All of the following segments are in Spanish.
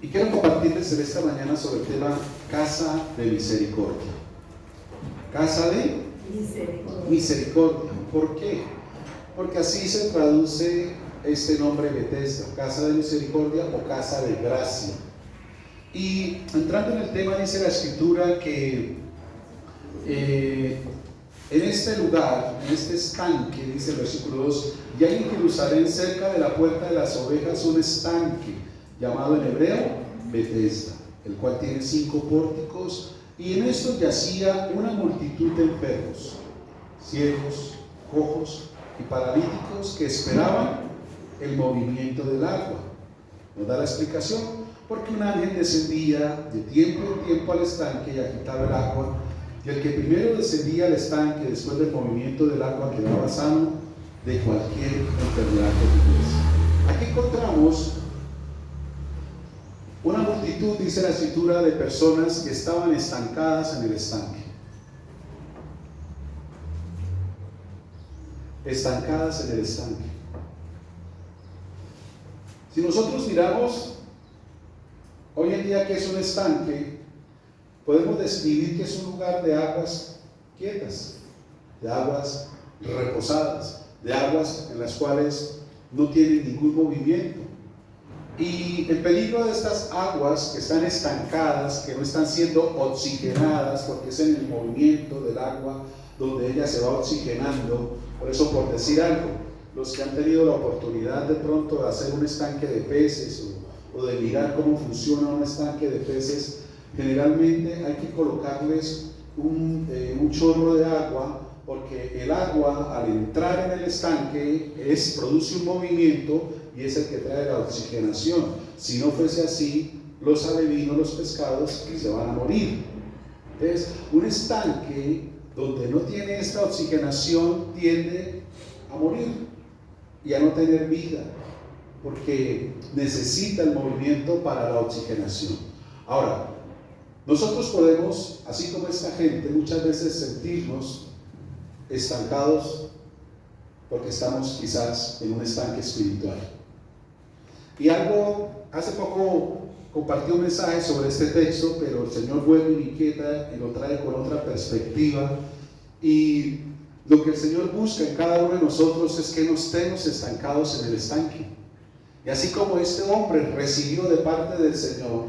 Y quiero compartirles en esta mañana sobre el tema Casa de Misericordia. Casa de Misericordia. ¿Por qué? Porque así se traduce este nombre Bethesda, Casa de Misericordia o Casa de Gracia. Y entrando en el tema, dice la Escritura que en este lugar, en este estanque, dice el versículo 2, y hay en Jerusalén cerca de la puerta de las ovejas un estanque llamado en hebreo Bethesda, el cual tiene 5 pórticos, y en estos yacía una multitud de enfermos, ciegos, cojos y paralíticos que esperaban el movimiento del agua. Nos da la explicación: porque un ángel descendía de tiempo en tiempo al estanque y agitaba el agua, y el que primero descendía al estanque después del movimiento del agua quedaba sano de cualquier enfermedad que tuviese. Aquí encontramos una multitud, dice la Escritura, de personas que estaban estancadas en el estanque. Estancadas en el estanque. Si nosotros miramos hoy en día que es un estanque, podemos describir que es un lugar de aguas quietas, de aguas reposadas, de aguas en las cuales no tienen ningún movimiento. Y el peligro de estas aguas que están estancadas, que no están siendo oxigenadas, porque es en el movimiento del agua donde ella se va oxigenando. Por eso, por decir algo, los que han tenido la oportunidad de pronto de hacer un estanque de peces o de mirar cómo funciona un estanque de peces, generalmente hay que colocarles un chorro de agua, porque el agua al entrar en el estanque produce un movimiento y es el que trae la oxigenación. Si no fuese así, los alevinos, los pescados, se van a morir. Entonces, un estanque donde no tiene esta oxigenación tiende a morir y a no tener vida, porque necesita el movimiento para la oxigenación. Ahora, nosotros podemos, así como esta gente, muchas veces sentirnos estancados porque estamos quizás en un estanque espiritual. Y hace poco compartí un mensaje sobre este texto, pero el Señor vuelve y me inquieta y lo trae con otra perspectiva. Y lo que el Señor busca en cada uno de nosotros es que no estemos estancados en el estanque. Y así como este hombre recibió de parte del Señor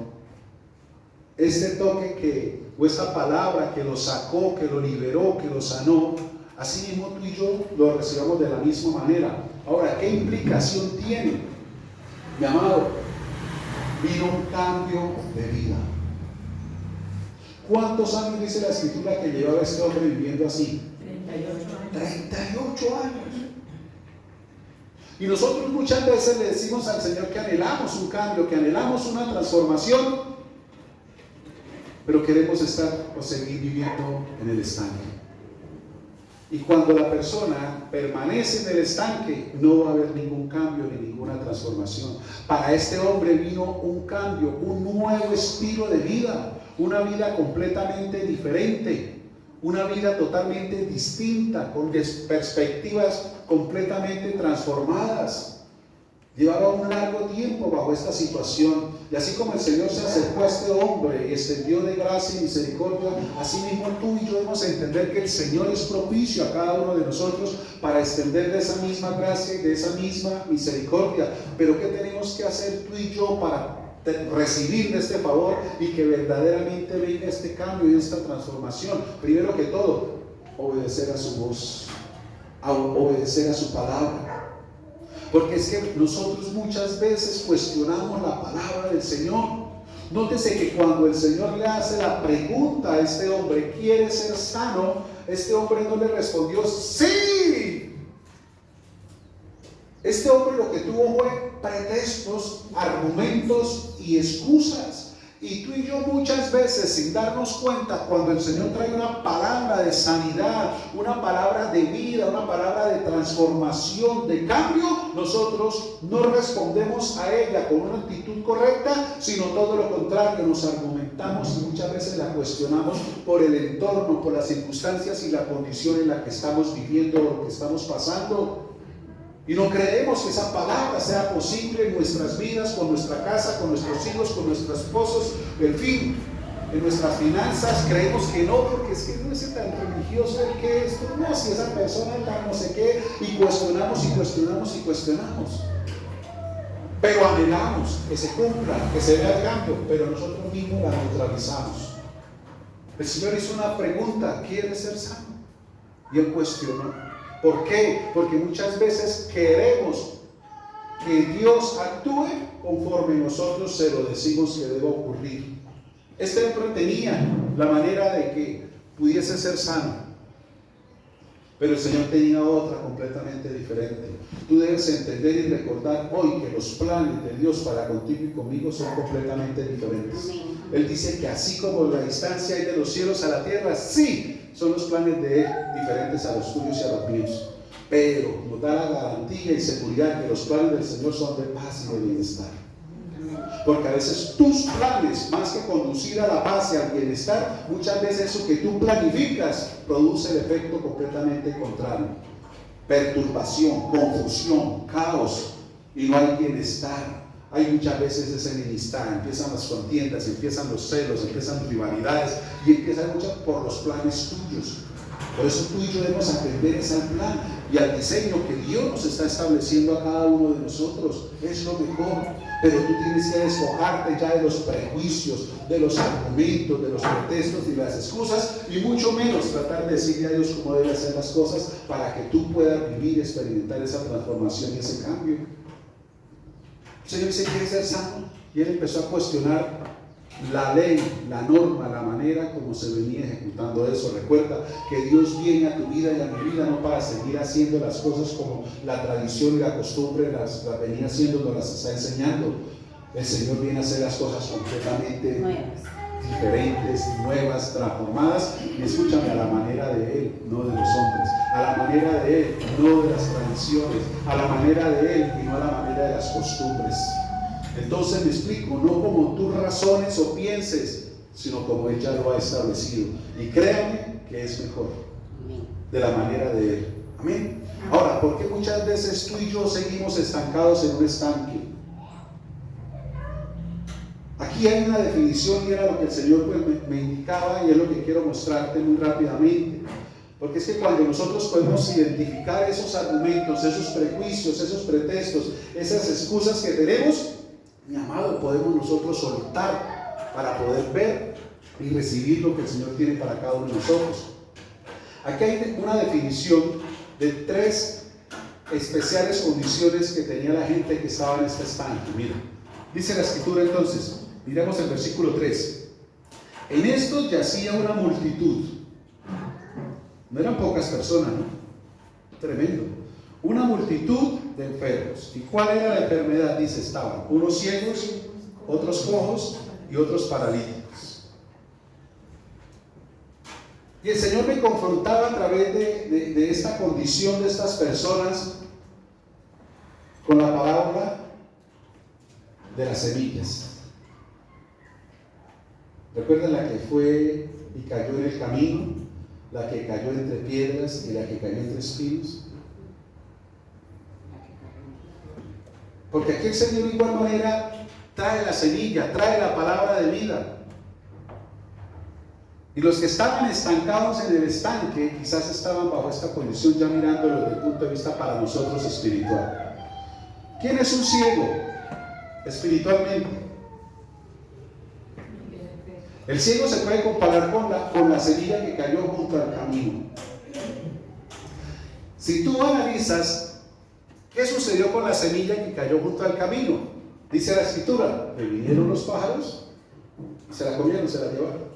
este toque o esta palabra que lo sacó, que lo liberó, que lo sanó, así mismo tú y yo lo recibamos de la misma manera. Ahora, ¿qué implicación tiene? Mi amado, vino un cambio de vida. ¿Cuántos años dice la Escritura que llevaba este hombre viviendo así? 38 años. Y nosotros muchas veces le decimos al Señor que anhelamos un cambio, que anhelamos una transformación, pero queremos estar o seguir viviendo en el estanque. Y cuando la persona permanece en el estanque, no va a haber ningún cambio ni ninguna transformación. Para este hombre vino un cambio, un nuevo estilo de vida, una vida completamente diferente, una vida totalmente distinta, con perspectivas completamente transformadas. Llevaba un largo tiempo bajo esta situación, y así como el Señor se acercó a este hombre y extendió de gracia y misericordia, así mismo tú y yo debemos entender que el Señor es propicio a cada uno de nosotros para extender de esa misma gracia y de esa misma misericordia. Pero ¿qué tenemos que hacer tú y yo para recibir de este favor y que verdaderamente venga este cambio y esta transformación? Primero que todo, obedecer a su voz, obedecer a su palabra. Porque es que nosotros muchas veces cuestionamos la palabra del Señor. Nótese que cuando el Señor le hace la pregunta a este hombre, ¿quiere ser sano? Este hombre no le respondió ¡sí! Este hombre lo que tuvo fue pretextos, argumentos y excusas. Y tú y yo muchas veces, sin darnos cuenta, cuando el Señor trae una palabra de sanidad, una palabra de vida, una palabra de transformación, de cambio, nosotros no respondemos a ella con una actitud correcta, sino todo lo contrario, nos argumentamos y muchas veces la cuestionamos por el entorno, por las circunstancias y la condición en la que estamos viviendo o que estamos pasando. Y no creemos que esa palabra sea posible en nuestras vidas, con nuestra casa, con nuestros hijos, con nuestros esposos, en fin, en nuestras finanzas. Creemos que no, porque es que no es tan religioso el que esto, no, si esa persona está no sé qué, y cuestionamos y cuestionamos y cuestionamos. Pero anhelamos que se cumpla, que se vea el cambio, pero nosotros mismos la neutralizamos. El Señor hizo una pregunta: ¿quieres ser sano? Y Él cuestionó. ¿Por qué? Porque muchas veces queremos que Dios actúe conforme nosotros se lo decimos que deba ocurrir. Este hombre tenía la manera de que pudiese ser sano, pero el Señor tenía otra completamente diferente. Tú debes entender y recordar hoy que los planes de Dios para contigo y conmigo son completamente diferentes. Él dice que así como la distancia hay de los cielos a la tierra, sí, son los planes de Él diferentes a los tuyos y a los míos. Pero nos da la garantía y seguridad que los planes del Señor son de paz y de bienestar. Porque a veces tus planes, más que conducir a la paz y al bienestar, muchas veces eso que tú planificas produce el efecto completamente contrario. Perturbación, confusión, caos, y no hay bienestar. Hay muchas veces esa enemistad, empiezan las contiendas, empiezan los celos, empiezan las rivalidades, y empiezan muchas por los planes tuyos. Por eso tú y yo debemos atender ese plan y al diseño que Dios nos está estableciendo a cada uno de nosotros. Es lo mejor, pero tú tienes que despojarte ya de los prejuicios, de los argumentos, de los pretextos y las excusas, y mucho menos tratar de decirle a Dios cómo debe hacer las cosas para que tú puedas vivir y experimentar esa transformación y ese cambio. El Señor dice: ¿quieres ser sano? Y Él empezó a cuestionar la ley, la norma, la manera como se venía ejecutando eso. Recuerda que Dios viene a tu vida y a mi vida no para seguir haciendo las cosas como la tradición y la costumbre las venía haciendo, nos las está enseñando. El Señor viene a hacer las cosas completamente diferentes, nuevas, transformadas, y escúchame, a la manera de Él, no de los hombres, a la manera de Él, no de las tradiciones, a la manera de Él y no a la manera de las costumbres. Entonces me explico, no como tú razones o pienses, sino como Él ya lo ha establecido. Y créame que es mejor, de la manera de Él. Amén. Ahora, ¿por qué muchas veces tú y yo seguimos estancados en un estanque? Aquí hay una definición y era lo que el Señor me indicaba, y es lo que quiero mostrarte muy rápidamente. Porque es que cuando nosotros podemos identificar esos argumentos, esos prejuicios, esos pretextos, esas excusas que tenemos, mi amado, podemos nosotros soltar para poder ver y recibir lo que el Señor tiene para cada uno de nosotros. Aquí hay una definición de 3 especiales condiciones que tenía la gente que estaba en este estanque. Mira, dice la Escritura entonces, miremos el versículo 3. En esto yacía una multitud. No eran pocas personas, ¿no? Tremendo. Una multitud de enfermos. ¿Y cuál era la enfermedad? Dice, estaban unos ciegos, otros cojos y otros paralíticos. Y el Señor me confrontaba a través de esta condición de estas personas con la parábola de las semillas. ¿Recuerdan la que fue y cayó en el camino? La que cayó entre piedras y la que cayó entre espinos. Porque aquí el Señor de igual manera trae la semilla, trae la palabra de vida. Y los que estaban estancados en el estanque quizás estaban bajo esta condición, ya mirándolo desde el punto de vista para nosotros espiritual. ¿Quién es un ciego espiritualmente? El ciego se puede comparar con la semilla que cayó junto al camino. Si tú analizas ¿qué sucedió con la semilla que cayó junto al camino? Dice la Escritura, que vinieron los pájaros y se la comieron, se la llevaron.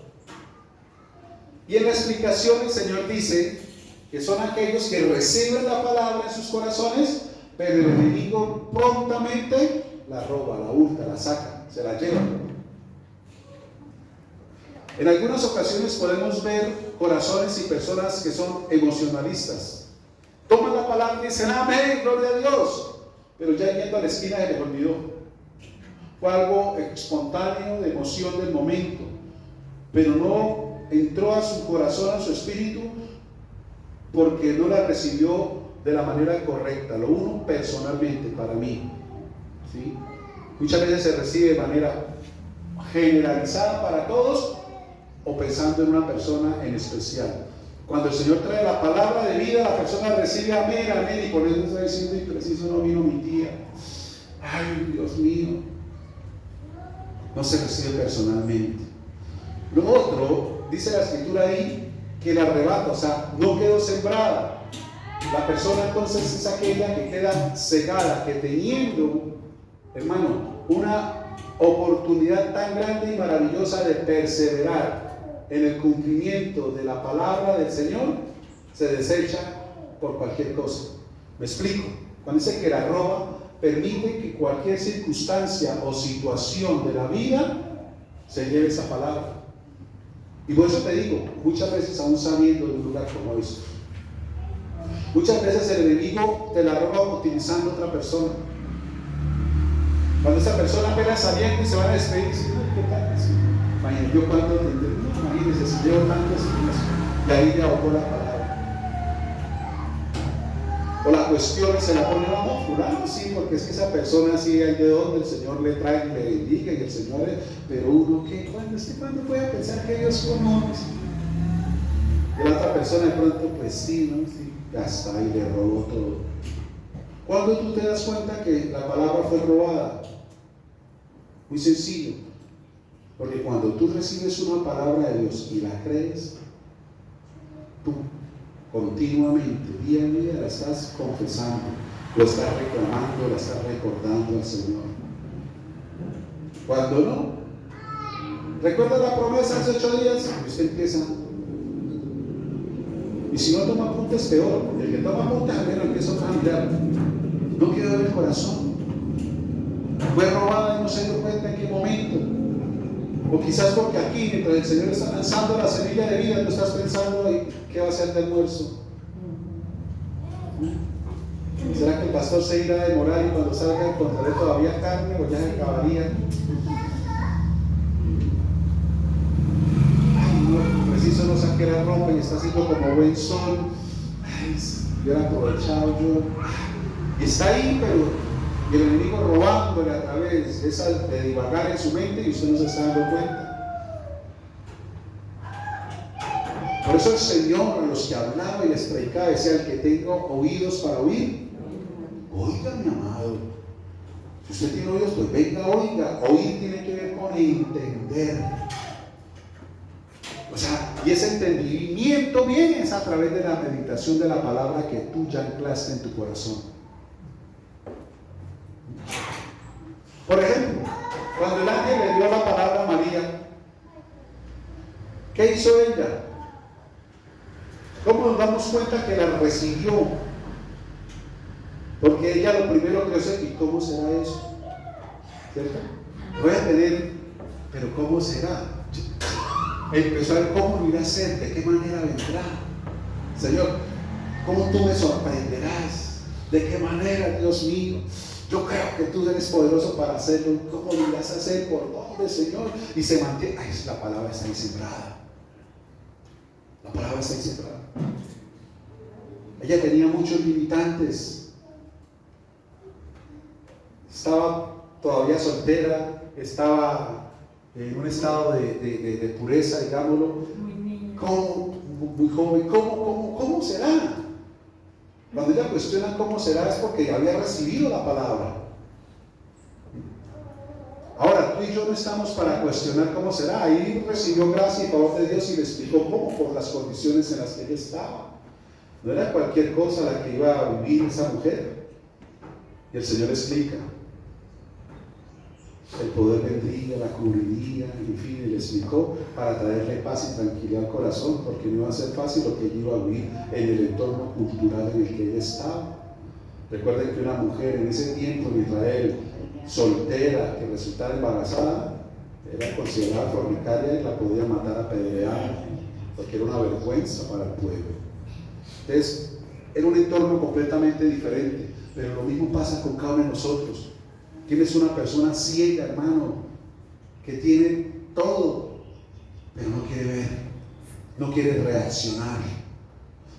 Y en la explicación el Señor dice que son aquellos que reciben la palabra en sus corazones, pero el enemigo prontamente la roba, la hurta, la saca, se la lleva. En algunas ocasiones podemos ver corazones y personas que son emocionalistas. Toman la palabra y dicen, amén, gloria a Dios. Pero ya yendo a la esquina se les olvidó. Fue algo espontáneo, de emoción del momento. Pero no entró a su corazón, a su espíritu, porque no la recibió de la manera correcta, lo uno personalmente para mí, ¿sí? Muchas veces se recibe de manera generalizada para todos o pensando en una persona en especial. Cuando el Señor trae la palabra de vida, la persona recibe amén, amén, y por eso está diciendo, y preciso no vino mi tía. Ay, Dios mío. No se recibe personalmente. Lo otro, dice la Escritura ahí, que la arrebata, o sea, no quedó sembrada. La persona entonces es aquella que queda cegada, que teniendo, hermano, una oportunidad tan grande y maravillosa de perseverar en el cumplimiento de la palabra del Señor, se desecha por cualquier cosa. Me explico. Cuando dice que la roba, permite que cualquier circunstancia o situación de la vida se lleve esa palabra. Y por eso te digo, muchas veces aún sabiendo de un lugar como este, muchas veces el enemigo te la roba utilizando a otra persona. Cuando esa persona apenas saliendo y se van a despedir, dice, ¿qué tal? Imagínate, yo cuando tendré, imagínense, si llevo tantos años, y ahí le ahogó la palabra. O la cuestión se la pone, no, fulano, sí, porque es que esa persona sí hay de donde el Señor le trae y le bendiga, y el Señor es, pero uno, ¿qué? ¿Cuándo puede pensar que Dios conoce? Y la otra persona de pronto, pues sí, ¿no? Sí, hasta ahí le robó todo. ¿Cuándo tú te das cuenta que la palabra fue robada? Muy sencillo, porque cuando tú recibes una palabra de Dios y la crees, tú continuamente, día a día, la estás confesando, lo estás reclamando, la estás recordando al Señor. Cuando no, recuerda la promesa hace 8 días, y usted empieza. Y si no toma apuntes, peor. El que toma apuntes, al menos empieza a familiar. No quedó en el corazón. Fue robada y no se dio cuenta en qué momento. O quizás porque aquí, mientras el Señor está lanzando la semilla de vida, tú estás pensando, ¿qué va a hacer de almuerzo? ¿Será que el pastor se irá a demorar y cuando salga encontraré todavía carne o ya se acabaría? Ay, no, preciso no saqué la ropa y está haciendo como buen sol. Ay, hubiera aprovechado yo. Y está ahí, pero y el enemigo robándole a través de divagar en su mente y usted no se está dando cuenta. Por eso el Señor a los que hablaba y les predicaba decía: el que tenga oídos para oír, oiga, mi amado. Si usted tiene oídos, pues venga, oiga. Oír tiene que ver con entender. O sea, y ese entendimiento viene es a través de la meditación de la palabra que tú ya anclaste en tu corazón. Por ejemplo, cuando el ángel le dio la palabra a María, ¿qué hizo ella? ¿Cómo nos damos cuenta que la recibió? Porque ella lo primero que hace, ¿y cómo será eso? ¿Cierto? Voy a tener, pero ¿cómo será? Empezó a ver cómo lo irá a hacer, de qué manera vendrá. Señor, ¿cómo tú me sorprenderás? ¿De qué manera, Dios mío? Yo creo que tú eres poderoso para hacerlo. ¿Cómo lo irás a hacer? ¿Por dónde, Señor? Y se mantiene. Ay, la palabra está ahí sembrada. La palabra está ahí sembrada. Ella tenía muchos limitantes. Estaba todavía soltera, estaba en un estado de pureza, digámoslo. Muy joven. ¿Cómo será? Cuando ella cuestiona cómo será es porque había recibido la palabra. Ahora, tú y yo no estamos para cuestionar cómo será. Ahí recibió gracia y favor de Dios y le explicó cómo, por las condiciones en las que ella estaba. No era cualquier cosa la que iba a vivir esa mujer. Y el Señor explica. El poder vendría, la cubriría, en fin, y le explicó para traerle paz y tranquilidad al corazón, porque no iba a ser fácil lo que ella iba a vivir en el entorno cultural en el que ella estaba. Recuerden que una mujer en ese tiempo en Israel, soltera, que resultara embarazada, era considerada fornicaria y la podía matar a apedreada, porque era una vergüenza para el pueblo. Entonces, era un entorno completamente diferente, pero lo mismo pasa con cada uno de nosotros. Tienes una persona ciega, hermano, que tiene todo, pero no quiere ver, no quiere reaccionar.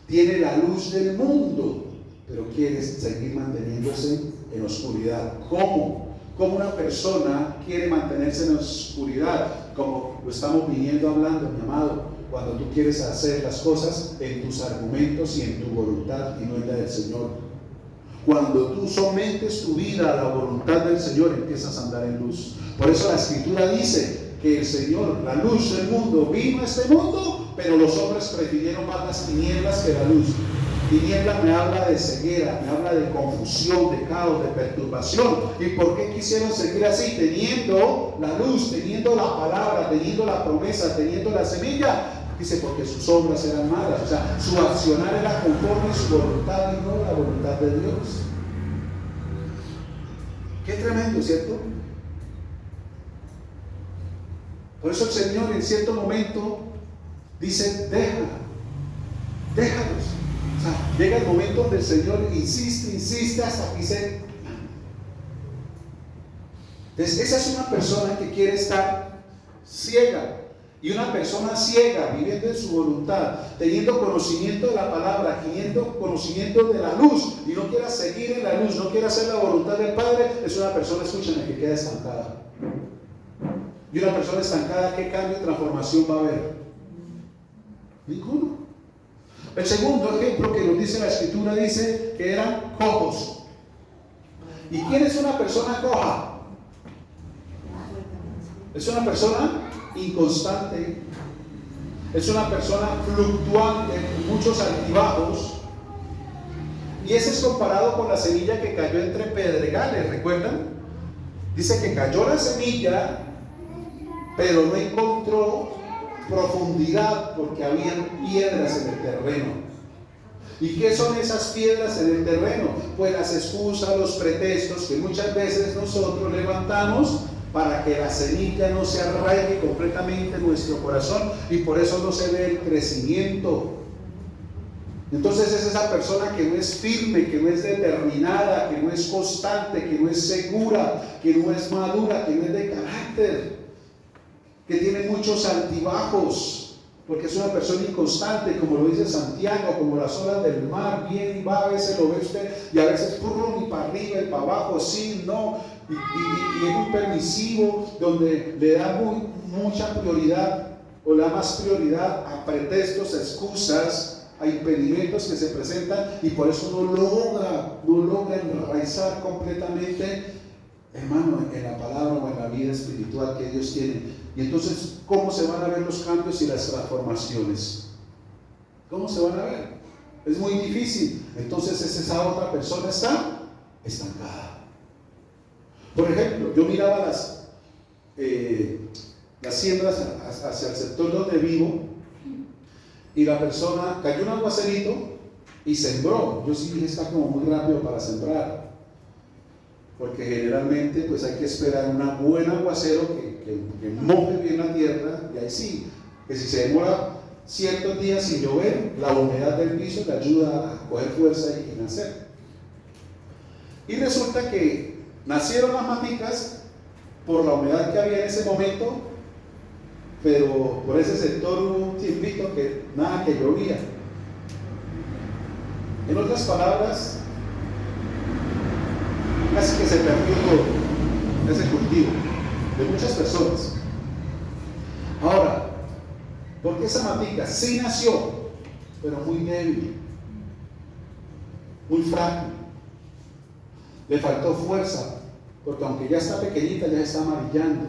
Tiene la luz del mundo, pero quiere seguir manteniéndose en oscuridad. ¿Cómo? ¿Cómo una persona quiere mantenerse en oscuridad? Como lo estamos viniendo hablando, mi amado, cuando tú quieres hacer las cosas en tus argumentos y en tu voluntad y no en la del Señor. Cuando tú sometes tu vida a la voluntad del Señor, empiezas a andar en luz. Por eso la Escritura dice que el Señor, la luz del mundo, vino a este mundo, pero los hombres prefirieron más las tinieblas que la luz. Tiniebla me habla de ceguera, me habla de confusión, de caos, de perturbación. ¿Y por qué quisieron seguir así? Teniendo la luz, teniendo la palabra, teniendo la promesa, teniendo la semilla. Dice, porque sus obras eran malas. O sea, su accionar era conforme a su voluntad y no la voluntad de Dios. Qué tremendo, ¿cierto? Por eso el Señor en cierto momento dice, déjalos. O sea, llega el momento donde el Señor insiste hasta que dice, entonces esa es una persona que quiere estar ciega. Y una persona ciega, viviendo en su voluntad, teniendo conocimiento de la palabra, teniendo conocimiento de la luz, y no quiera seguir en la luz, no quiera hacer la voluntad del Padre, es una persona, escúchame, que queda estancada. Y una persona estancada, ¿qué cambio y transformación va a haber? Ninguno. El segundo ejemplo que nos dice la Escritura dice que eran cojos. ¿Y quién es una persona coja? Es una persona inconstante, es una persona fluctuante, con muchos altibajos. Y ese es comparado con la semilla que cayó entre pedregales, ¿recuerdan? Dice que cayó la semilla, pero no encontró profundidad porque habían piedras en el terreno. ¿Y qué son esas piedras en el terreno? Pues las excusas, los pretextos que muchas veces nosotros levantamos para que la semilla no se arraigue completamente en nuestro corazón, y por eso no se ve el crecimiento. Entonces es esa persona que no es firme, que no es determinada, que no es constante, que no es segura, que no es madura, que no es de carácter, que tiene muchos altibajos, porque es una persona inconstante, como lo dice Santiago, como las olas del mar, viene y va, a veces lo ve usted, y a veces purrum, y para arriba y para abajo, sí, no. Y es muy permisivo, donde le da mucha prioridad, o le da más prioridad a pretextos, a excusas, a impedimentos que se presentan, y por eso no logra enraizar completamente, hermano, en la palabra o en la vida espiritual que Dios tiene. Y entonces, ¿cómo se van a ver los cambios y las transformaciones? ¿Cómo se van a ver? Es muy difícil. Entonces esa otra persona está estancada. Por ejemplo, yo miraba las siembras hacia el sector donde vivo, y la persona, cayó un aguacerito y sembró. Yo sí dije, está como muy rápido para sembrar, porque generalmente pues hay que esperar un buen aguacero que moje bien la tierra, y ahí sí, que si se demora ciertos días sin llover, la humedad del piso le ayuda a coger fuerza y nacer. Y resulta que nacieron las maticas por la humedad que había en ese momento, pero por ese sector hubo un tiempito que nada que llovía. En otras palabras, casi que se perdió todo ese cultivo de muchas personas. Ahora, ¿por qué esa matica sí nació, pero muy débil, muy frágil? Le faltó fuerza, porque aunque ya está pequeñita, ya está amarillando.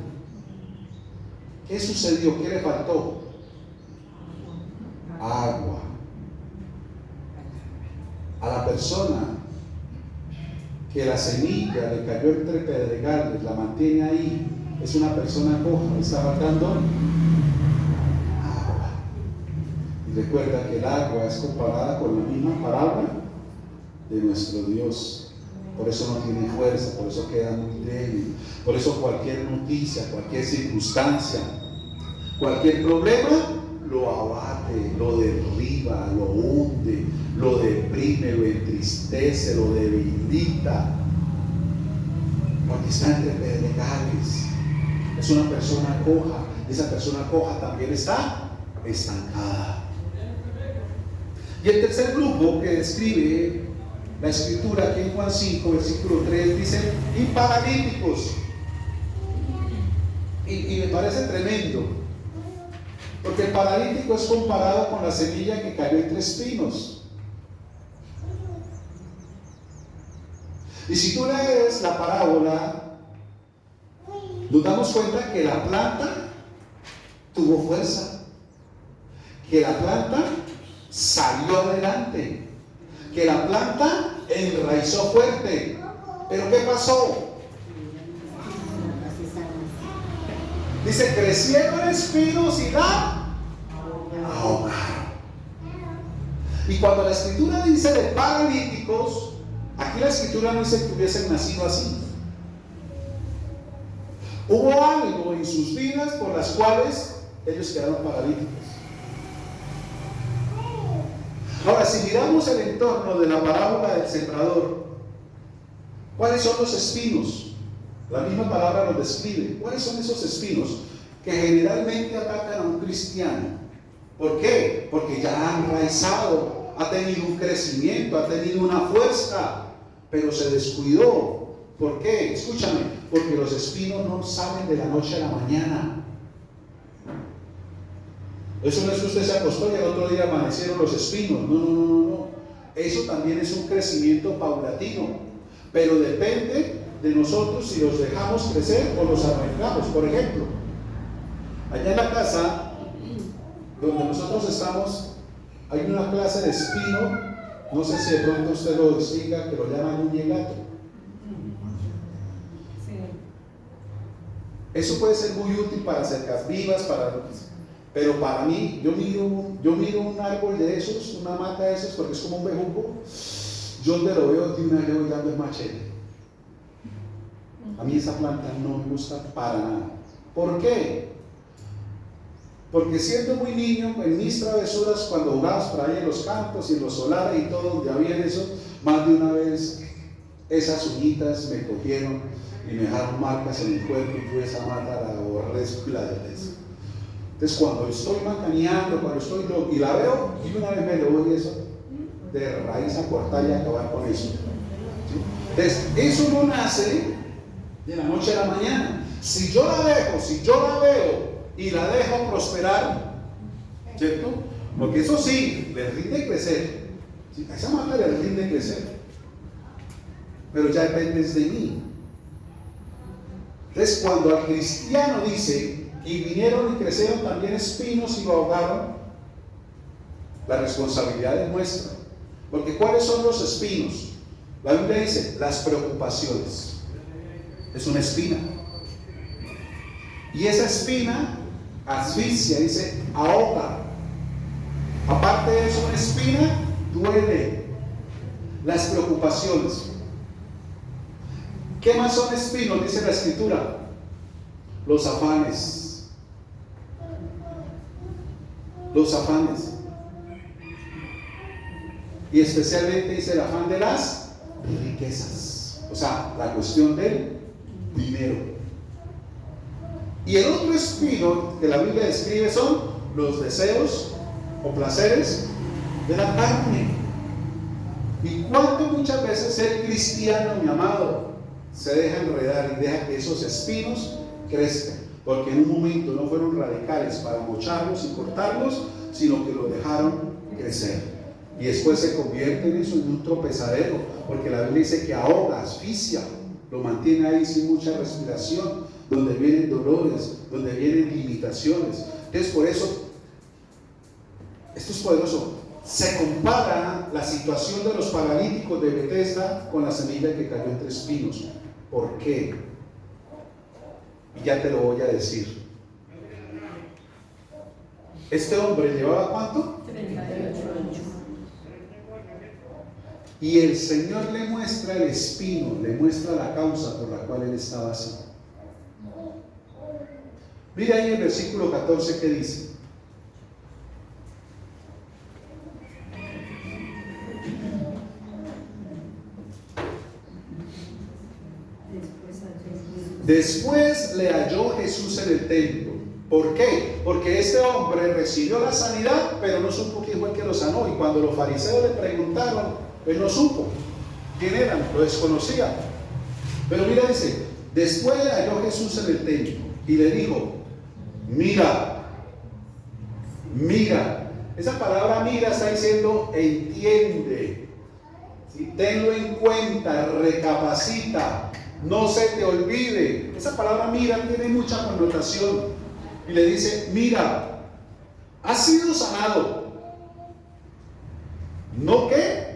¿Qué sucedió? ¿Qué le faltó? Agua. A la persona que la semilla le cayó entre pedregales, la mantiene ahí, es una persona coja, le está faltando agua. Y recuerda que el agua es comparada con la misma palabra de nuestro Dios. Por eso no tiene fuerza, por eso queda muy débil. Por eso cualquier noticia, cualquier circunstancia, cualquier problema lo abate, lo derriba, lo hunde, lo deprime, lo entristece, lo debilita, porque está entre pedregales. Es una persona coja. Esa persona coja también está estancada. Y el tercer grupo que describe la escritura aquí en Juan 5, versículo 3, dice, y paralíticos. Y me parece tremendo, porque el paralítico es comparado con la semilla que cayó entre espinos. Y si tú lees la parábola, nos damos cuenta que la planta tuvo fuerza, que la planta salió adelante, que la planta enraizó fuerte. Pero ¿qué pasó? Dice, crecieron espinos y la ahogaron. Y cuando la escritura dice de paralíticos, aquí la escritura no dice que hubiesen nacido así. Hubo algo en sus vidas por las cuales ellos quedaron paralíticos. Ahora, si miramos el entorno de la parábola del sembrador, ¿cuáles son los espinos? La misma palabra los describe. ¿Cuáles son esos espinos que generalmente atacan a un cristiano? ¿Por qué? Porque ya ha enraizado, ha tenido un crecimiento, ha tenido una fuerza, pero se descuidó. ¿Por qué? Escúchame, porque los espinos no salen de la noche a la mañana. Eso no es que usted se acostó y al otro día amanecieron los espinos. No. Eso también es un crecimiento paulatino, pero depende de nosotros si los dejamos crecer o los arrancamos. Por ejemplo, allá en la casa donde nosotros estamos hay una clase de espino, no sé si de pronto usted lo distinga, que lo llaman un gato. Eso puede ser muy útil para cercas vivas, pero para mí, yo miro un árbol de esos, una mata de esos, porque es como un bejuco. Yo te lo veo de una vez voy dando el machete. A mí esa planta no me gusta para nada. ¿Por qué? Porque siendo muy niño, en mis travesuras, cuando jugabas por ahí en los campos y en los solares y todo, donde había eso, más de una vez esas uñitas me cogieron y me dejaron marcas en el cuerpo, y yo esa mata la aborrezco y la detesto. Entonces cuando estoy macaneando, cuando estoy y la veo, y una vez me lo voy eso de raíz a cortar y acabar con eso. ¿Sí? Entonces eso no nace de la noche a la mañana. Si yo la dejo, si yo la veo y la dejo prosperar, ¿cierto? Porque eso sí, le rinde crecer. ¿Sí? A esa mata le rinde crecer, pero ya depende de mí. Entonces cuando al cristiano dice, y vinieron y crecieron también espinos y lo ahogaron, la responsabilidad es nuestra. Porque ¿cuáles son los espinos? La Biblia dice, las preocupaciones. Es una espina. Y esa espina asfixia, dice, ahoga. Aparte de eso, una espina duele. Las preocupaciones. ¿Qué más son espinos? Dice la escritura. Los afanes. Los afanes. Y especialmente dice el afán de las riquezas. O sea, la cuestión del dinero. Y el otro espino que la Biblia describe son los deseos o placeres de la carne. Y cuánto muchas veces el cristiano, mi amado, se deja enredar y deja que esos espinos crezcan, porque en un momento no fueron radicales para mocharlos y cortarlos, sino que los dejaron crecer. Y después se convierte en eso, en un tropezadero, porque la Biblia dice que ahoga, asfixia, lo mantiene ahí sin mucha respiración, donde vienen dolores, donde vienen limitaciones. Entonces por eso, esto es poderoso. Se compara la situación de los paralíticos de Bethesda con la semilla que cayó entre espinos. ¿Por qué? Y ya te lo voy a decir. Este hombre llevaba ¿cuánto? 38 años. Y el Señor le muestra el espino, le muestra la causa por la cual él estaba así. Mira ahí el versículo 14 que dice. Después le halló Jesús en el templo. ¿Por qué? Porque este hombre recibió la sanidad, pero no supo quién fue el que lo sanó. Y cuando los fariseos le preguntaron, él no supo. quién eran, lo desconocía. Pero mira, dice, después le halló Jesús en el templo y le dijo, mira, mira. Esa palabra mira está diciendo entiende, ¿sí? Tenlo en cuenta, recapacita, no se te olvide. Esa palabra mira tiene mucha connotación. Y le dice, mira, has sido sanado. ¿No qué?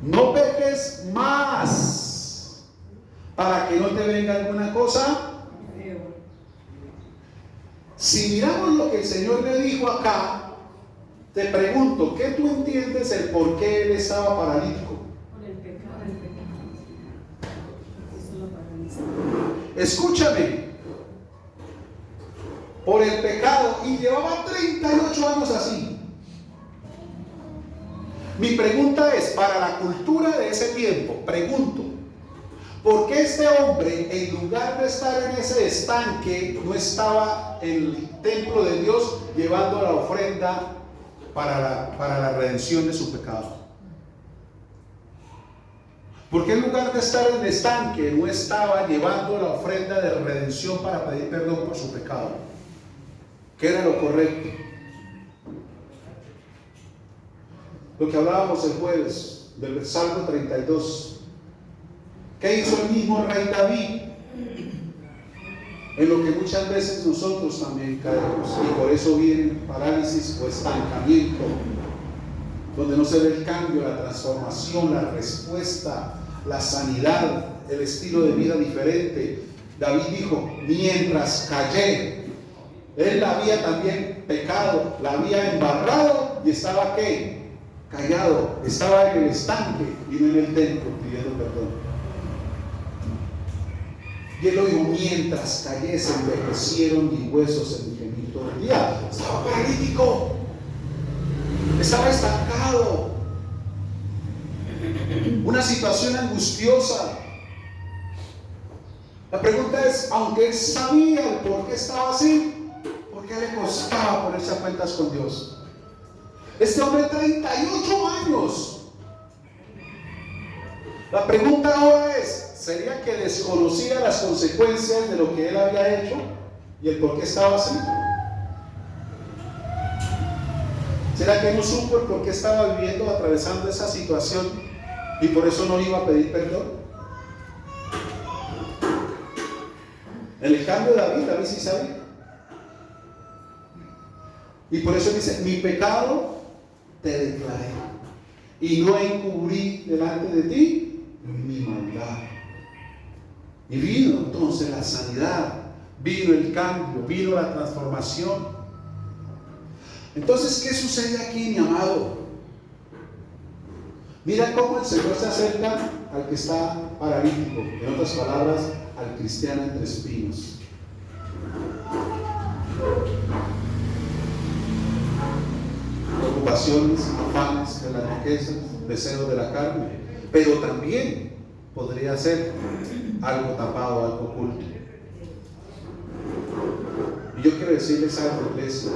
No peques más, para que no te venga alguna cosa. Si miramos lo que el Señor le dijo acá, te pregunto, ¿qué tú entiendes el por qué él estaba paralítico? Por el pecado. Eso lo paraliza. Escúchame, por el pecado, y llevaba 38 años así. Mi pregunta es, para la cultura de ese tiempo, pregunto, ¿por qué este hombre, en lugar de estar en ese estanque, no estaba en el templo de Dios llevando la ofrenda para la redención de su pecado? ¿Por qué en lugar de estar en el estanque no estaba llevando la ofrenda de redención para pedir perdón por su pecado? ¿Qué era lo correcto? Lo que hablábamos el jueves del Salmo 32. ¿Qué hizo el mismo rey David? En lo que muchas veces nosotros también caemos, y por eso viene parálisis o estancamiento, donde no se ve el cambio, la transformación, la respuesta, la sanidad, el estilo de vida diferente. David dijo, mientras callé, él la había también pecado, la había embarrado y estaba ¿qué? Callado, estaba en el estanque y no en el templo pidiendo perdón. Y él lo dijo, mientras callé se envejecieron mis huesos en mi gemir todo el día. Estaba paralítico, estaba estancado, una situación angustiosa. La pregunta es, aunque él sabía el por qué estaba así, ¿por qué le costaba ponerse a cuentas con Dios? Este hombre, 38 años. La pregunta ahora es, ¿sería que desconocía las consecuencias de lo que él había hecho y el por qué estaba así? ¿Será que no supo el por qué estaba viviendo, atravesando esa situación y por eso no iba a pedir perdón? En el cambio David sí sabía. Y por eso dice, mi pecado te declaré y no encubrí delante de ti mi maldad. Y vino entonces la sanidad, vino el cambio, vino la transformación. Entonces, ¿qué sucede aquí, mi amado? Mira cómo el Señor se acerca al que está paralítico, en otras palabras, al cristiano entre espinos. Preocupaciones, afanes de las riquezas, deseos de la carne, pero también podría ser algo tapado, algo oculto. Y yo quiero decirles algo, iglesia,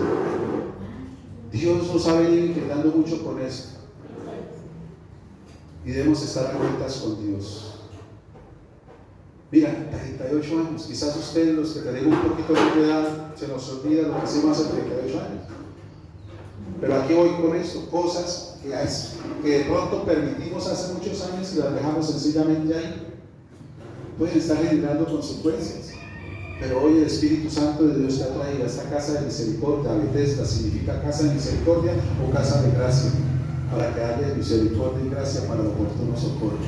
Dios nos ha venido inquietando mucho con esto y debemos estar alertas con Dios. Mira, 38 años, quizás ustedes, los que tenemos un poquito de edad, se nos olvida lo que hicimos hace 38 años. Pero aquí voy con esto, cosas que de pronto permitimos hace muchos años y las dejamos sencillamente ahí, pueden estar generando consecuencias. Pero hoy el Espíritu Santo de Dios te ha traído a esta casa de misericordia. Bethesda significa casa de misericordia o casa de gracia, para que haya misericordia y gracia para el oportuno socorro.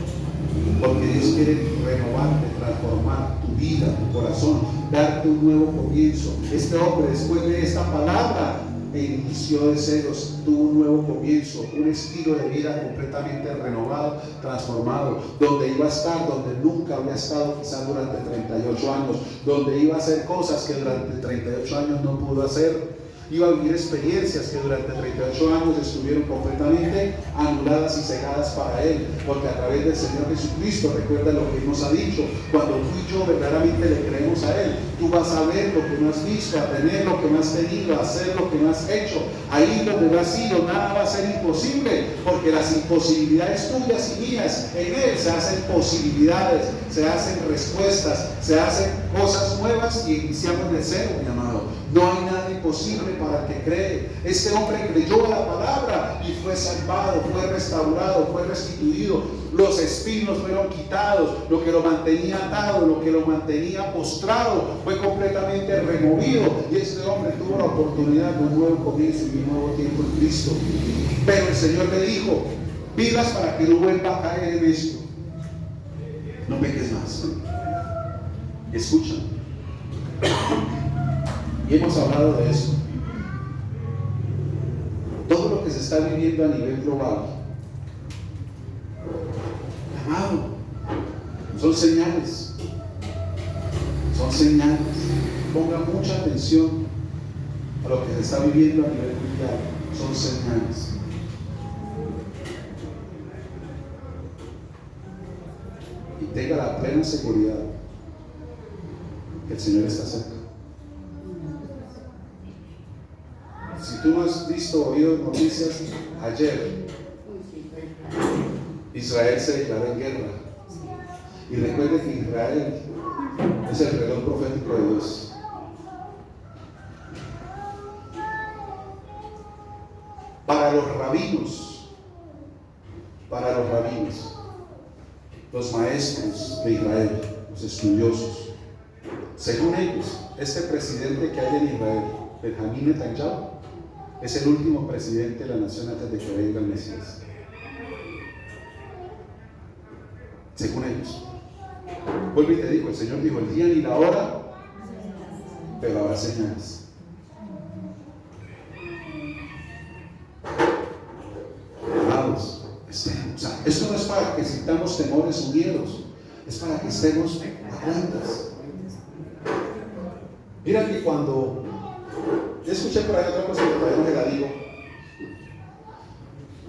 Porque Dios quiere renovarte, transformar tu vida, tu corazón, darte un nuevo comienzo. Este hombre, después de esta palabra, inició de ceros, tuvo un nuevo comienzo, un estilo de vida completamente renovado, transformado, donde iba a estar, donde nunca había estado quizás durante 38 años, donde iba a hacer cosas que durante 38 años no pudo hacer. iba a vivir experiencias que durante 38 años estuvieron completamente anuladas y cegadas para él, porque a través del Señor Jesucristo, recuerda lo que Él nos ha dicho, cuando tú y yo verdaderamente le creemos a Él, tú vas a ver lo que no has visto, a tener lo que no has tenido, a hacer lo que no has hecho, a ir donde no has ido, nada va a ser imposible, porque las imposibilidades tuyas y mías, en Él se hacen posibilidades, se hacen respuestas, se hacen cosas nuevas y iniciamos de cero, mi amado. No hay nada imposible para el que cree. Este hombre creyó a la palabra y fue salvado, fue restaurado, fue restituido. Los espinos fueron quitados, lo que lo mantenía atado, lo que lo mantenía postrado, fue completamente removido. Y este hombre tuvo la oportunidad de un nuevo comienzo y un nuevo tiempo en Cristo. Pero el Señor le dijo: vidas para que no vuelva a caer en esto. No peques más. Escucha. Y hemos hablado de eso. Todo lo que se está viviendo a nivel global, amado, son señales. Son señales. Ponga mucha atención a lo que se está viviendo a nivel mundial. Son señales. Y tenga la plena seguridad que el Señor está cerca. Si tú no has visto o oído noticias, ayer Israel se declaró en guerra. Y recuerde que Israel es el reloj profético de Dios. Para los rabinos, los maestros de Israel, los estudiosos, según ellos, este presidente que hay en Israel, Benjamín Netanyahu, es el último presidente de la nación antes de que venga el Mesías. Según ellos. Vuelvo y te digo, el Señor dijo: el día ni la hora, pero habrá señales. Amados, esto no es para que sintamos temores o miedos, es para que estemos atentos. Mira que cuando yo escuché por ahí otra cosa que todavía no me la digo,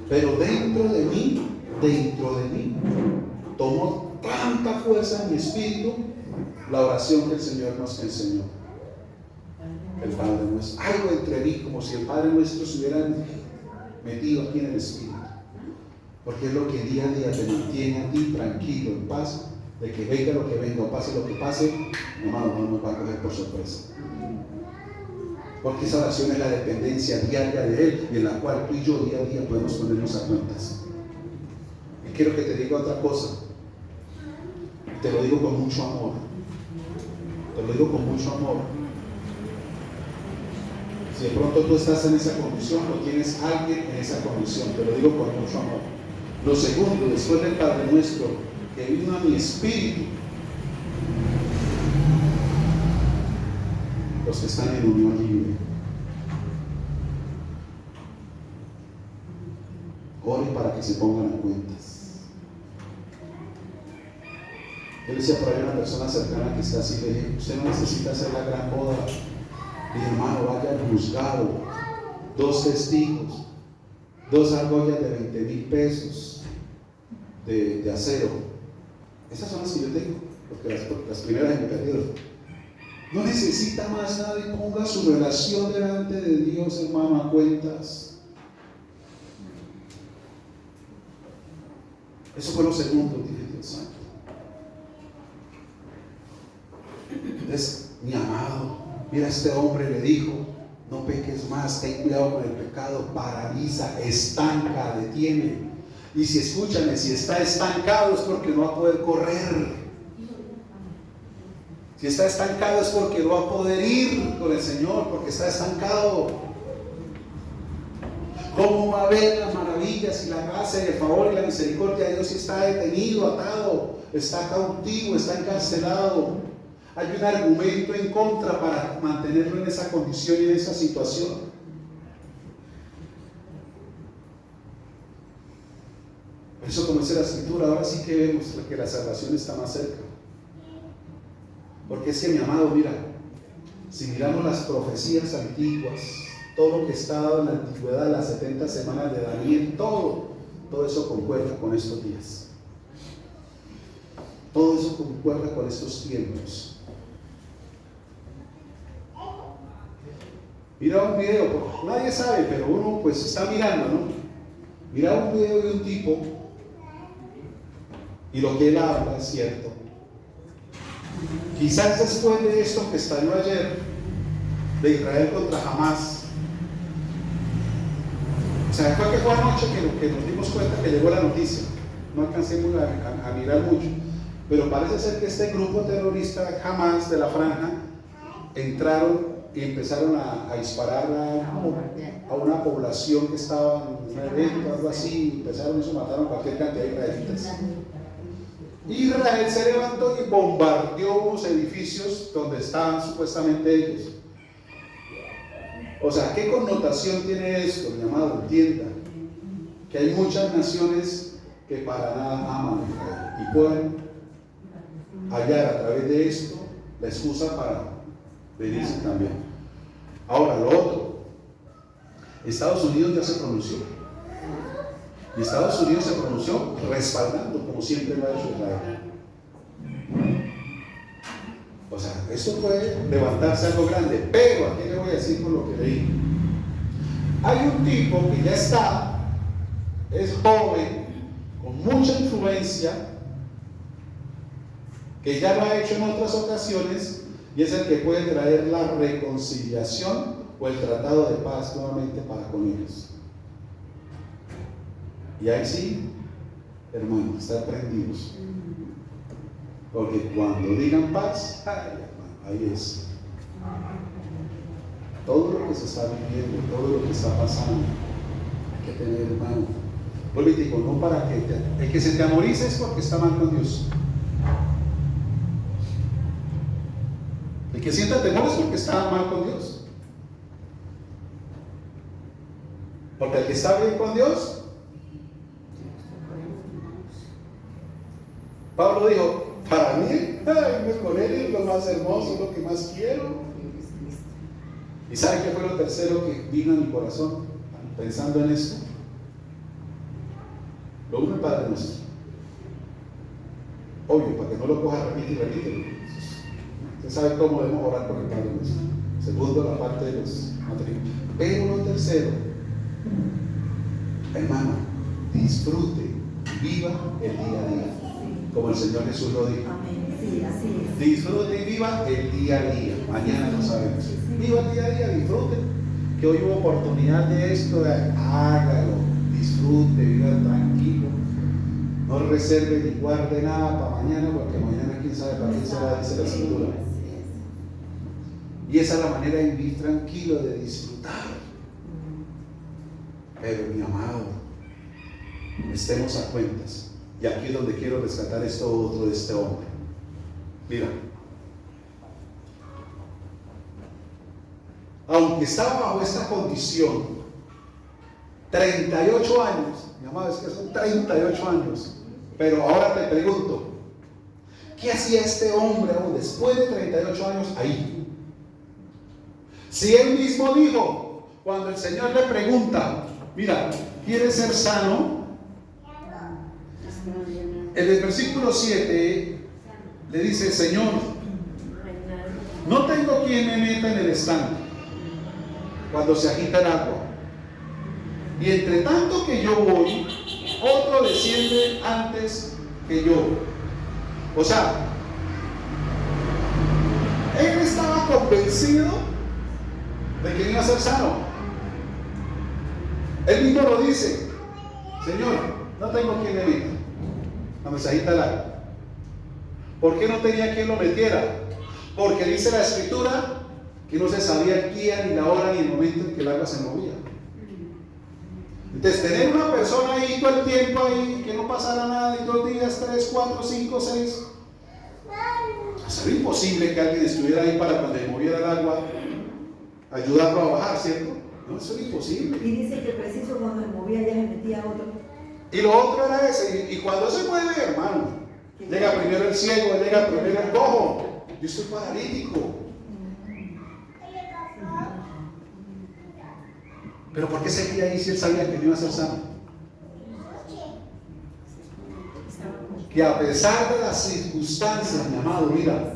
pero dentro de mí tomó tanta fuerza en mi espíritu la oración que el Señor nos enseñó, el Padre Nuestro. Algo entre mí, como si el Padre Nuestro se hubiera metido aquí en el espíritu, porque es lo que día a día te mantiene a ti tranquilo, en paz, de que venga lo que venga o pase lo que pase, hermano, no nos va a coger por sorpresa. Porque esa oración es la dependencia diaria de Él, en la cual tú y yo día a día podemos ponernos a cuentas. Y quiero que te diga otra cosa. Te lo digo con mucho amor. Si de pronto tú estás en esa condición o tienes a alguien en esa condición, te lo digo con mucho amor. Lo segundo, después del Padre Nuestro, que vino a mi espíritu, los que están en unión libre. Oren para que se pongan a cuentas. Yo le decía por ahí a una persona cercana que está así, le dije: usted no necesita hacer la gran boda. Le dije: hermano, vaya al juzgado, 2 testigos, 2 argollas de 20,000 pesos de acero. Esas son las que yo tengo, porque las primeras me perdieron. No necesita más nada y ponga su relación delante de Dios, hermano, a cuentas. Eso fue lo segundo, dije: Dios santo. Entonces, mi amado, mira, este hombre le dijo: no peques más, ten cuidado con el pecado, paraliza, estanca, detiene. Y si escúchame, si está estancado es porque no va a poder correr. Si está estancado es porque no va a poder ir con el Señor, porque está estancado. ¿Cómo va a ver las maravillas y la gracia y el favor y la misericordia de Dios si está detenido, atado, está cautivo, está encarcelado? Hay un argumento en contra para mantenerlo en esa condición y en esa situación. Por eso, como dice la Escritura, ahora sí que vemos que la salvación está más cerca. Porque es que, mi amado, mira, si miramos las profecías antiguas, todo lo que está dado en la antigüedad, las 70 semanas de Daniel, todo eso concuerda con estos días. Todo eso concuerda con estos tiempos. Mira un video, nadie sabe, pero uno pues está mirando, ¿no? Mira un video de un tipo y lo que él habla es cierto. Quizás después de esto que estalló ayer, de Israel contra Hamás, o sea, fue anoche que nos dimos cuenta que llegó la noticia. No alcancé a mirar mucho, pero parece ser que este grupo terrorista Hamás de la franja entraron y empezaron a disparar a una población que estaba en un evento, algo así, empezaron eso, mataron cualquier cantidad de israelitas. Israel se levantó y bombardeó unos edificios donde estaban supuestamente ellos. O sea, ¿qué connotación tiene esto, mi amado? Entienda que hay muchas naciones que para nada aman a Israel y pueden hallar a través de esto la excusa para venirse también. Ahora, lo otro, Estados Unidos ya se pronunció. Y Estados Unidos se pronunció respaldando, como siempre lo ha hecho Israel. O sea, esto puede levantarse algo grande, pero aquí le voy a decir con lo que leí. Hay un tipo que ya está, es joven, con mucha influencia, que ya lo ha hecho en otras ocasiones, y es el que puede traer la reconciliación o el tratado de paz nuevamente para con ellos. Y ahí sí, hermano, están prendidos. Porque cuando digan paz, ay, hermano, ahí es. Todo lo que se está viviendo, todo lo que está pasando, hay que tener, hermano. Político, no para que el que se te amorice es porque está mal con Dios. El que sienta temor es porque está mal con Dios. Porque el que está bien con Dios, Pablo dijo, para mí, irme con él es lo más hermoso, lo que más quiero. ¿Y sabe qué fue lo tercero que vino a mi corazón pensando en esto? Lo uno, el Padre Nuestro. Obvio, para que no lo coja, repite. Usted sabe cómo debemos orar por el Padre Nuestro. Segundo, la parte de los matrimonios. Pero lo tercero, hermano, disfrute, viva el día a día. Como el Señor Jesús lo dijo. Amén. Sí, así es. Disfrute y viva el día a día. Mañana no sabemos. Viva el día a día, disfrute. Que hoy hubo oportunidad de esto, hágalo. Disfrute, viva tranquilo. No reserve ni guarde nada para mañana, porque mañana quién sabe para quién será, dice la Escritura. Y esa es la manera de vivir tranquilo, de disfrutar. Pero mi amado, estemos a cuentas. Y aquí es donde quiero rescatar esto otro de este hombre. Mira, aunque estaba bajo esta condición, 38 años, mi amado, es que son 38 años, pero ahora te pregunto, ¿qué hacía este hombre aún después de 38 años ahí? Si él mismo dijo, cuando el Señor le pregunta, mira, ¿quieres ser sano? En el versículo 7 le dice, Señor, no tengo quien me meta en el estanque cuando se agita el agua. Y entre tanto que yo voy, otro desciende antes que yo. O sea, él estaba convencido de que iba a ser sano. Él mismo lo dice, Señor, no tengo quien me meta cuando se agita el agua. ¿Por qué no tenía quien lo metiera? Porque dice la Escritura que no se sabía el día, ni la hora, ni el momento en que el agua se movía. Entonces, tener una persona ahí todo el tiempo ahí, que no pasara nada, y 2 días, 3, 4, 5, 6, sería imposible que alguien estuviera ahí para cuando se moviera el agua, ayudarlo a bajar, ¿cierto? No, eso era imposible. Y dice que preciso cuando se movía ya se metía otro. Y lo otro era ese, y cuando se mueve, hermano, llega primero el ciego, llega primero el cojo. Yo estoy paralítico. Pero ¿por qué seguía ahí si él sabía que no iba a ser sano? Que a pesar de las circunstancias, mi amado, mira,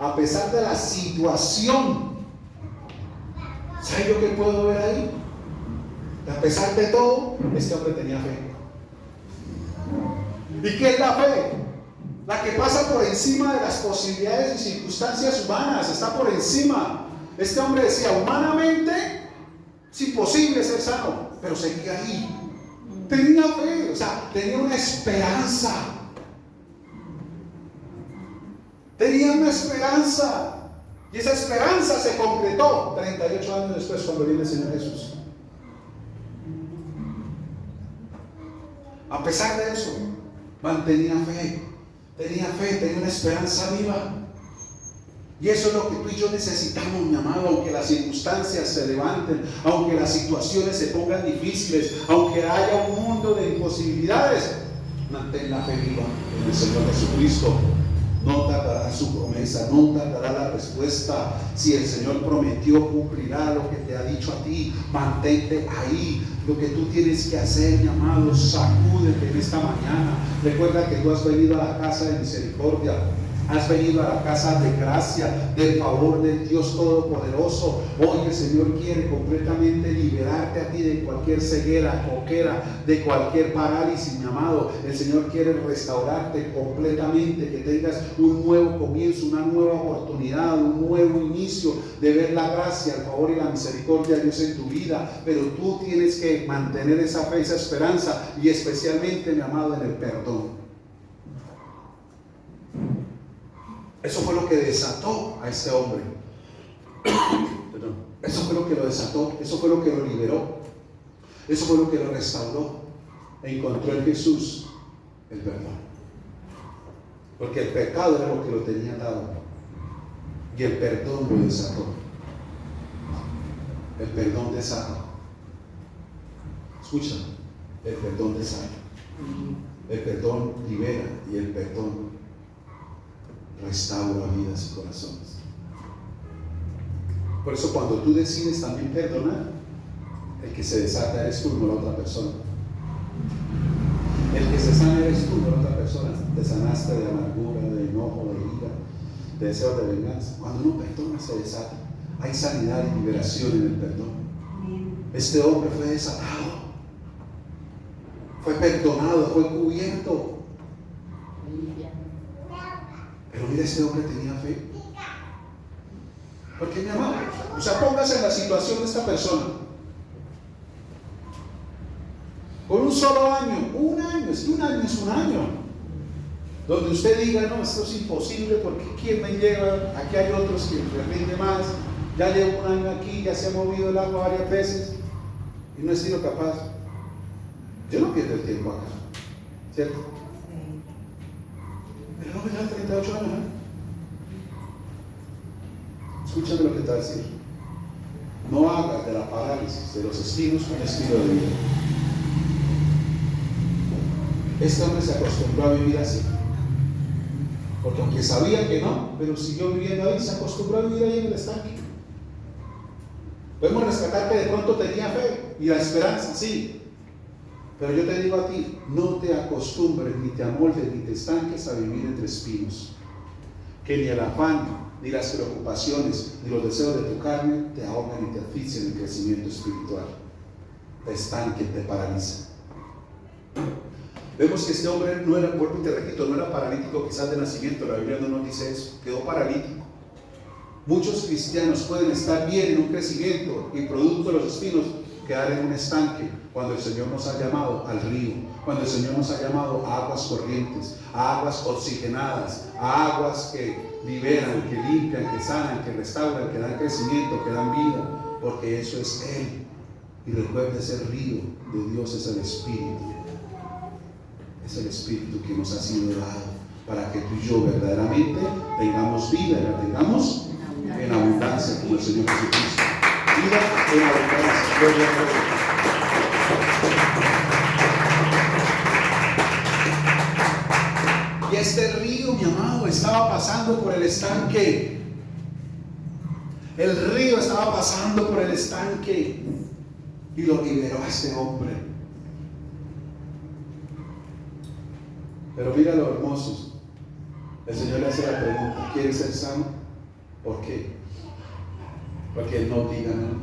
a pesar de la situación, ¿sabes yo qué puedo ver ahí? Que a pesar de todo, este hombre tenía fe. ¿Y qué es la fe? La que pasa por encima de las posibilidades y circunstancias humanas, está por encima. Este hombre decía, humanamente es imposible ser sano, pero seguía ahí. Tenía fe, o sea, tenía una esperanza. Tenía una esperanza. Y esa esperanza se concretó 38 años después cuando viene el Señor Jesús. A pesar de eso, mantenía fe. Tenía una esperanza viva. Y eso es lo que tú y yo necesitamos, mi amado, aunque las circunstancias se levanten, aunque las situaciones se pongan difíciles, aunque haya un mundo de imposibilidades, mantén la fe viva en el Señor Jesucristo. No tardará su promesa, no tardará la respuesta. Si el Señor prometió, cumplirá lo que te ha dicho a ti. Mantente ahí. Lo que tú tienes que hacer, mi amado, sacúdete en esta mañana. Recuerda que tú has venido a la casa de misericordia. Has venido a la casa de gracia, del favor del Dios Todopoderoso. Hoy el Señor quiere completamente liberarte a ti de cualquier ceguera, coquera, de cualquier parálisis, mi amado. El Señor quiere restaurarte completamente, que tengas un nuevo comienzo, una nueva oportunidad, un nuevo inicio de ver la gracia, el favor y la misericordia de Dios en tu vida. Pero tú tienes que mantener esa fe, esa esperanza y especialmente, mi amado, en el perdón. Eso fue lo que desató a este hombre. Eso fue lo que lo desató, eso fue lo que lo liberó, eso fue lo que lo restauró. Encontró en Jesús el perdón. Porque el pecado era lo que lo tenía dado y el perdón lo desató. El perdón desata. Escucha, el perdón desata. El perdón libera y el perdón restaura vidas y corazones. Por eso cuando tú decides también perdonar, el que se desata eres tú, no la otra persona. El que se sana eres tú, no la otra persona. Te sanaste de amargura, de enojo, de ira, de deseo de venganza. Cuando uno perdona se desata. Hay sanidad y liberación en el perdón. Este hombre fue desatado, fue perdonado, fue cubierto. Pero mira, este hombre tenía fe. Porque mi amado, o sea, póngase en la situación de esta persona. Con un solo año, es que un año es un año. Donde usted diga, no, esto es imposible porque ¿quién me lleva? Aquí hay otros que me rinde más. Ya llevo un año aquí, ya se ha movido el agua varias veces y no he sido capaz. Yo no pierdo el tiempo acá, ¿cierto? Pero no me da 38 años, ¿eh? Escúchame lo que te va a decir. No hagas de la parálisis de los espinos un estilo de vida. Este hombre se acostumbró a vivir así. Porque aunque sabía que no, pero siguió viviendo ahí, se acostumbró a vivir ahí en el estanque. Podemos rescatar que de pronto tenía fe y la esperanza, sí. Pero yo te digo a ti, no te acostumbres, ni te amoldes, ni te estanques a vivir entre espinos. Que ni el afán, ni las preocupaciones, ni los deseos de tu carne te ahogan y te asfixian el crecimiento espiritual. Te estanquen, te paralizan. Vemos que este hombre no era, vuelvo y te repito, no era paralítico quizás de nacimiento, la Biblia no nos dice eso, quedó paralítico. Muchos cristianos pueden estar bien en un crecimiento y producto de los espinos quedar en un estanque cuando el Señor nos ha llamado al río, cuando el Señor nos ha llamado a aguas corrientes, a aguas oxigenadas, a aguas que liberan, que limpian, que sanan, que restauran, que dan crecimiento, que dan vida, porque eso es Él. Y recuerda, ese río de Dios es el Espíritu. Es el Espíritu que nos ha sido dado para que tú y yo verdaderamente tengamos vida y la tengamos en abundancia como el Señor Jesucristo. Vida en abundancia. Gloria a Dios. Y este río, mi amado, estaba pasando por el estanque. El río estaba pasando por el estanque. y lo liberó a este hombre. Pero mira lo hermoso. El Señor le hace la pregunta: ¿quieres ser sano? ¿Por qué? Porque Él no obliga a nadie.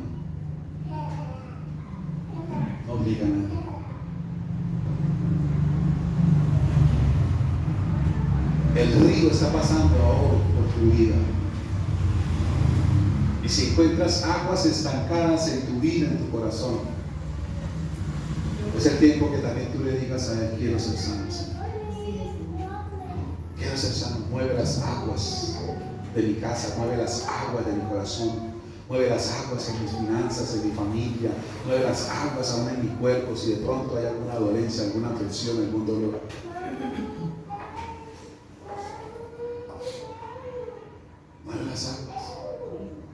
No obliga a nadie. El río está pasando ahora por tu vida. Y si encuentras aguas estancadas en tu vida, en tu corazón, es el tiempo que también tú le digas a Él: quiero ser sano, Señor. Quiero ser sano. Mueve las aguas de mi casa, mueve las aguas de mi corazón, mueve las aguas en mis finanzas, en mi familia, mueve las aguas aún en mi cuerpo. Si de pronto hay alguna dolencia, alguna aflicción, algún dolor, mueve las aguas.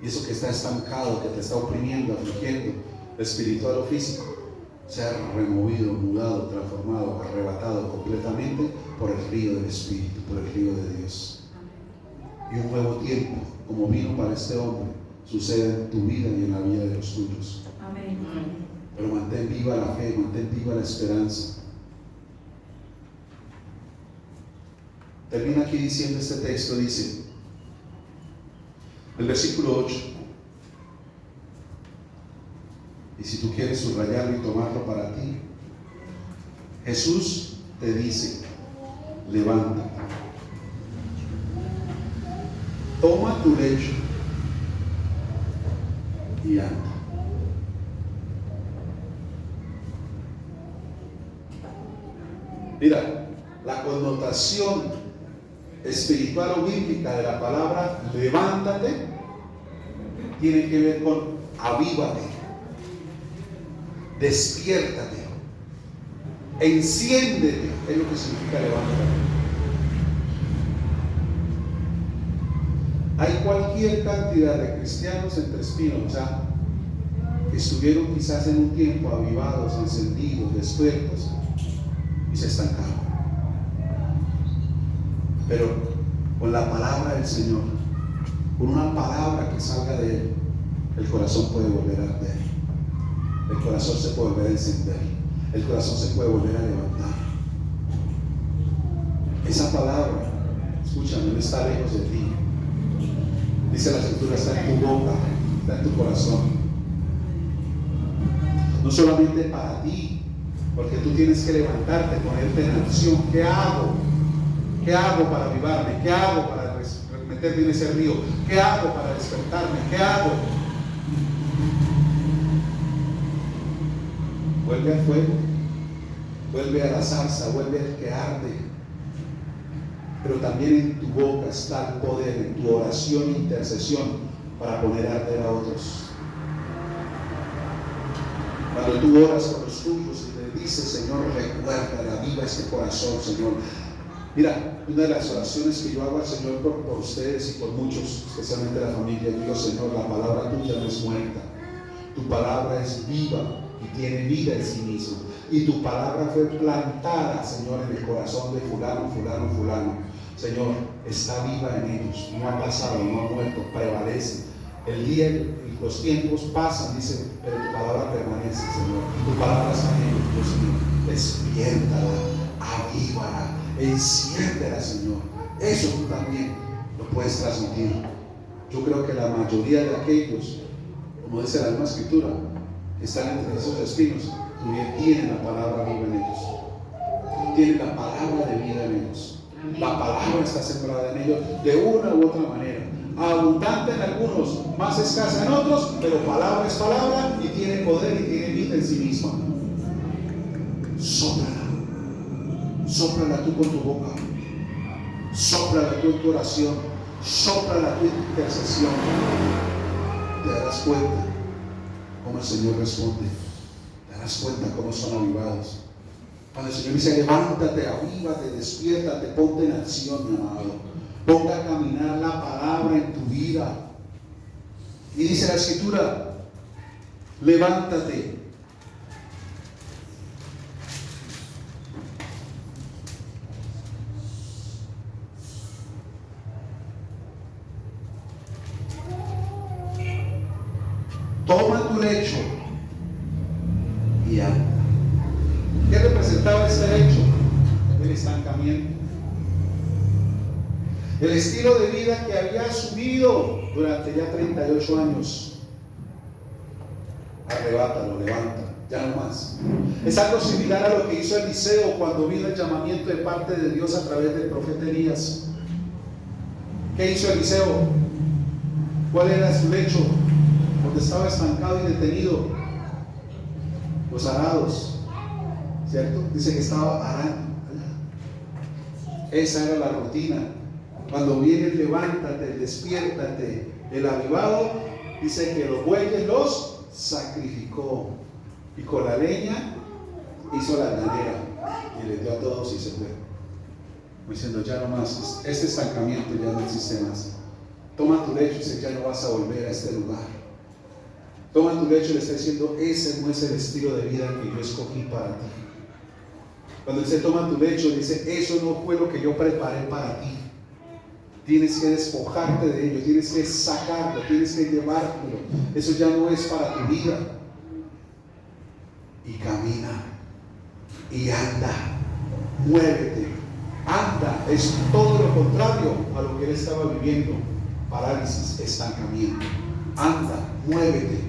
Y eso que está estancado, que te está oprimiendo, afligiendo, espiritual o físico, sea removido, mudado, transformado, arrebatado completamente por el río del Espíritu, por el río de Dios. Y un nuevo tiempo, como vino para este hombre, suceda en tu vida y en la vida de los tuyos. Amén. Pero mantén viva la fe, mantén viva la esperanza. Termina aquí diciendo este texto, dice, el versículo 8. Y si tú quieres subrayarlo y tomarlo para ti, Jesús te dice: levántate, toma tu lecho y anda. Mira, la connotación espiritual o bíblica de la palabra levántate tiene que ver con avívate, despiértate, enciéndete, es lo que significa levántate. Hay cualquier cantidad de cristianos entre espinos ya que estuvieron quizás en un tiempo avivados, encendidos, despiertos, y se estancaron. Pero con la palabra del Señor, con una palabra que salga de Él, el corazón puede volver a arder, el corazón se puede volver a encender, el corazón se puede volver a levantar. Esa palabra, escúchame, no está lejos de ti. Dice la Escritura: está en tu boca, está en tu corazón. No solamente para ti, porque tú tienes que levantarte, ponerte en acción. ¿Qué hago? ¿Qué hago para avivarme? ¿Qué hago para meterme en ese río? ¿Qué hago para despertarme? ¿Qué hago? Vuelve al fuego, vuelve a la zarza, vuelve al que arde. Pero también en tu boca está el poder, en tu oración e intercesión, para poner a arder a otros. Cuando tú oras con los tuyos y le dices: Señor, recuerda, aviva este corazón, Señor. Mira, una de las oraciones que yo hago al Señor por ustedes y por muchos, especialmente la familia, digo: Señor, la palabra tuya no es muerta, tu palabra es viva y tiene vida en sí misma, y tu palabra fue plantada, Señor, en el corazón de fulano, fulano, fulano. Señor, está viva en ellos, no ha pasado, no ha muerto, prevalece. El día y los tiempos pasan, dice, pero tu palabra permanece, Señor. Tu palabra está en ellos, Dios mío. Despiértala, avívala, enciéndela, Señor. Eso tú también lo puedes transmitir. Yo creo que la mayoría de aquellos, como dice la misma Escritura, que están entre esos espinos, tienen la palabra viva en ellos. Tienen la palabra de vida en ellos. La palabra está sembrada en ellos de una u otra manera, abundante en algunos, más escasa en otros, pero palabra es palabra y tiene poder y tiene vida en sí misma. Sóplala tú con tu boca, sóplala tú en tu oración, sóplala tú en tu intercesión. Te darás cuenta cómo el Señor responde, te darás cuenta cómo son avivados. Cuando el Señor dice: levántate, avívate, despiértate, ponte en acción, mi amado. Ponga a caminar la palabra en tu vida. Y dice la Escritura: levántate. Toma tu lecho y anda. ¿Qué representaba este hecho? El estancamiento. El estilo de vida que había asumido durante ya 38 años. Arrebátalo, levanta, ya no más. Es algo similar a lo que hizo Eliseo cuando vino el llamamiento de parte de Dios a través del profeta Elías. ¿Qué hizo Eliseo? ¿Cuál era su lecho? Donde estaba estancado y detenido. Los arados, ¿cierto? Dice que estaba arando. Esa era la rutina. Cuando viene el levántate, el despiértate, el avivado, dice que los bueyes los sacrificó y con la leña hizo la granera y les dio a todos y se fue, diciendo ya no más, este estancamiento ya no existe más. Toma tu lecho y dice ya no vas a volver a este lugar. Toma tu lecho y le está diciendo ese no es el estilo de vida que yo escogí para ti. Cuando dice toma tu lecho, dice eso no fue lo que yo preparé para ti. Tienes que despojarte de ello, tienes que sacarlo, tienes que llevártelo. Eso ya no es para tu vida. Y camina, y anda, muévete, anda. Es todo lo contrario a lo que él estaba viviendo. Parálisis, estancamiento. Anda, muévete.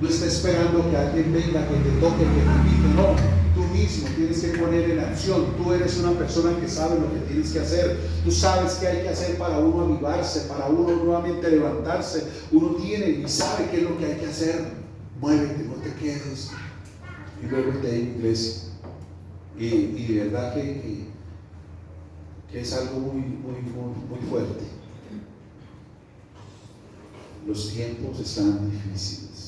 No está esperando que alguien venga, que te toque, que te invite. No. Tú mismo tienes que poner en acción. Tú eres una persona que sabe lo que tienes que hacer. Tú sabes qué hay que hacer para uno avivarse, para uno nuevamente levantarse. Uno tiene y sabe qué es lo que hay que hacer. Muévete, no te quedes. Y luego te iglesia. Y de verdad que es algo muy fuerte. Los tiempos están difíciles.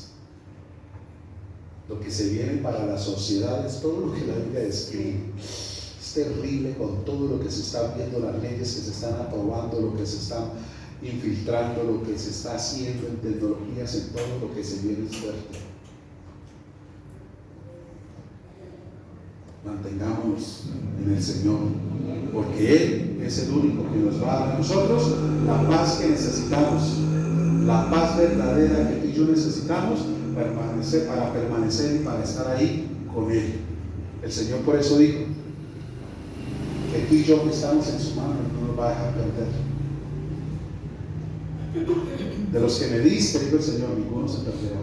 Lo que se viene para la sociedad es todo lo que la Biblia describe. Es terrible con todo lo que se está viendo, las leyes que se están aprobando, lo que se está infiltrando, lo que se está haciendo en tecnologías, en todo lo que se viene es fuerte. Mantengámonos en el Señor, porque Él es el único que nos va a dar a nosotros la paz que necesitamos, la paz verdadera que tú y yo necesitamos para permanecer y para estar ahí con Él. El Señor por eso dijo que tú y yo que estamos en su mano no nos va a dejar perder. De los que me diste, dijo el Señor, ninguno se perderá.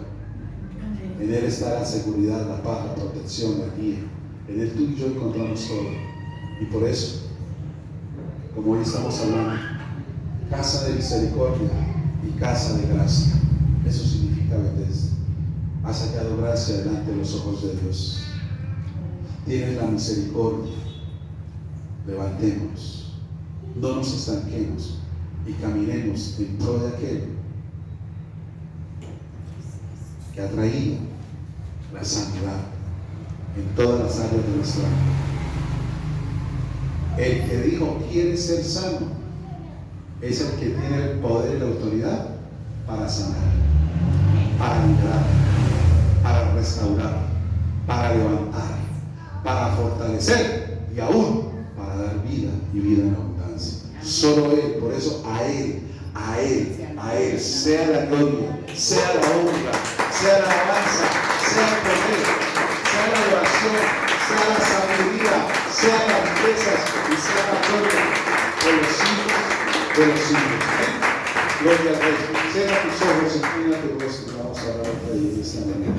En Él está la seguridad, la paz, la protección, la guía. En Él tú y yo encontramos todo. Y por eso, como hoy estamos hablando, casa de misericordia y casa de gracia. Eso significa Bethesda. Has hallado gracia delante de los ojos de Dios. Tienes la misericordia. Levantémonos, no nos estanquemos y caminemos en pro de aquel que ha traído la sanidad en todas las áreas de nuestra vida. El que dijo quiere ser sano es el que tiene el poder y la autoridad para sanar, para liberar, para restaurar, para levantar, para fortalecer y aún para dar vida y vida en abundancia. Solo Él, por eso a Él sea la gloria, sea la honra, sea la alabanza, sea el poder, sea la adoración, sea la sabiduría, sea las riquezas y sea la gloria de los siglos de los siglos. Gloria al Rey. Cierra tus ojos, inclina tu rostro. Vamos a hablar de esta manera.